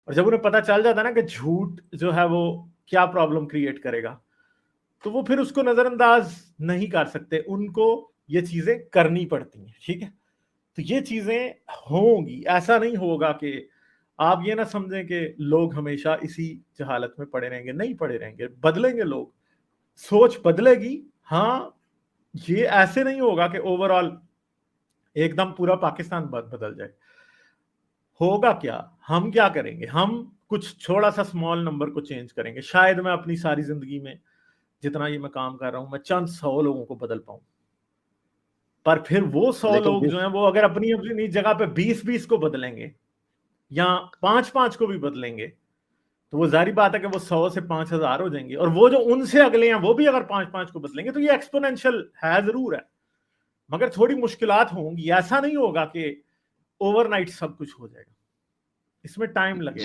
اور جب انہیں پتا چل جاتا ہے نا کہ جھوٹ جو ہے وہ کیا پرابلم کریٹ کرے گا تو وہ پھر اس کو نظر انداز نہیں کر سکتے, ان کو یہ چیزیں کرنی پڑتی ہیں. ٹھیک ہے, تو یہ چیزیں ہوں گی, ایسا نہیں ہوگا کہ آپ یہ نہ سمجھیں کہ لوگ ہمیشہ اسی جہالت میں پڑے رہیں گے, نہیں پڑے رہیں گے, بدلیں گے لوگ, سوچ بدلے گی. ہاں یہ ایسے نہیں ہوگا کہ اوور آل ایک دم پورا پاکستان بدل جائے. ہوگا کیا, ہم کیا کریں گے, ہم کچھ چھوڑا سا اسمال نمبر کو چینج کریں گے. شاید میں اپنی ساری زندگی میں جتنا یہ میں کام کر رہا ہوں میں چند 100 لوگوں کو بدل پاؤں, پر پھر وہ 100 لوگ جو ہیں وہ اگر اپنی اپنی جگہ پہ 20 کو بدلیں گے یا 5 کو بھی بدلیں گے تو وہ ظاہری بات ہے کہ وہ 100 سے 5000 ہو جائیں گے, اور وہ جو ان سے اگلے ہیں وہ بھی اگر 5 کو بدلیں گے تو یہ ایکسپونینشل ہے, ضرور ہے, مگر تھوڑی مشکلات ہوں گی. ایسا نہیں ہوگا کہ اوور نائٹ سب کچھ ہو جائے گا, اس میں ٹائم لگے گا.